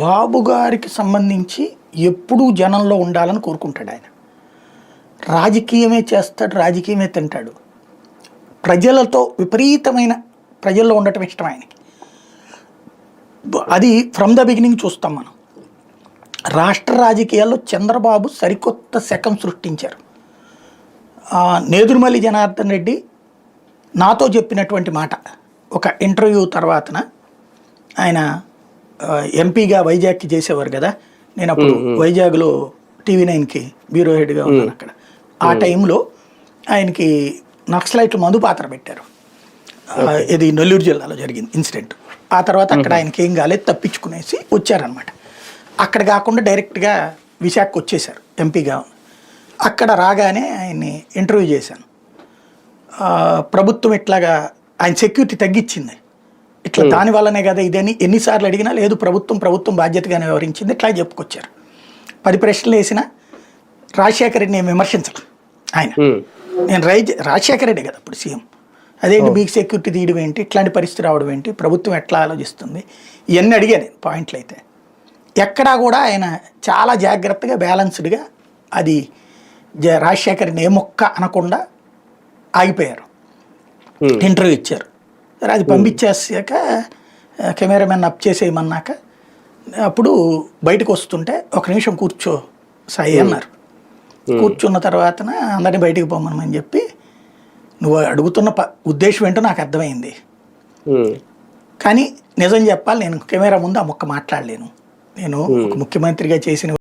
బాబు గారికి సంబంధించి ఎప్పుడూ జనంలో ఉండాలని కోరుకుంటాడు ఆయన. రాజకీయమే చేస్తాడు, రాజకీయమే తింటాడు. ప్రజలతో విపరీతమైన ప్రజల్లో ఉండటం ఇష్టం ఆయనకి. అది ఫ్రమ్ ద బిగినింగ్ చూస్తాం మనం. రాష్ట్ర రాజకీయాల్లో చంద్రబాబు సరికొత్త శకం సృష్టించారు. నేదురుమల్లి జనార్దన్ రెడ్డి నాతో చెప్పినటువంటి మాట, ఒక ఇంటర్వ్యూ తర్వాతన ఆయన ఎంపీగా వైజాగ్కి చేసేవారు కదా, నేను అప్పుడు వైజాగ్లో TV9కి బ్యూరో హెడ్గా ఉన్నాను అక్కడ. ఆ టైంలో ఆయనకి నక్సలైట్లు మందు పాత్ర పెట్టారు. ఇది నెల్లూరు జిల్లాలో జరిగింది ఇన్సిడెంట్. ఆ తర్వాత అక్కడ ఆయనకి ఏం కాలేదు, తప్పించుకునేసి వచ్చారనమాట. అక్కడ కాకుండా డైరెక్ట్గా విశాఖకు వచ్చేసారు ఎంపీగా. అక్కడ రాగానే ఆయన్ని ఇంటర్వ్యూ చేశాను. ప్రభుత్వం ఇట్లాగా ఆయన సెక్యూరిటీ తగ్గించింది, ఇట్లా దానివల్లనే కదా ఇదని ఎన్నిసార్లు అడిగినా లేదు ప్రభుత్వం బాధ్యతగానే వ్యవహరించింది ఇట్లా చెప్పుకొచ్చారు. 10 ప్రశ్నలు వేసినా రాజశేఖర రెడ్డి నేను విమర్శించను. ఆయన నేను రాజశేఖర రెడ్డి కదా ఇప్పుడు సీఎం, అదేంటి మీకు సెక్యూరిటీ తీయడం ఏంటి, ఇట్లాంటి పరిస్థితి రావడం ఏంటి, ప్రభుత్వం ఎట్లా ఆలోచిస్తుంది, ఇవన్నీ అడిగాను పాయింట్లు. అయితే ఎక్కడా కూడా ఆయన చాలా జాగ్రత్తగా బ్యాలెన్స్డ్గా అది రాజశేఖర్ని ఏ మొక్క అనకుండా ఆగిపోయారు. ఇంటర్వ్యూ ఇచ్చారు. సరే అది పంపించేసాక కెమెరామెన్ అప్ చేసేయమన్నాక అప్పుడు బయటకు వస్తుంటే ఒక నిమిషం కూర్చో సాయి అన్నారు. కూర్చున్న తర్వాత అందరినీ బయటికి పోమని చెప్పి, నువ్వు అడుగుతున్న ఉద్దేశం ఏంటో నాకు అర్థమైంది, కానీ నిజం చెప్పాలి నేను కెమెరా ముందు ఆ మొక్క మాట్లాడలేను, నేను ఒక ముఖ్యమంత్రిగా చేసిన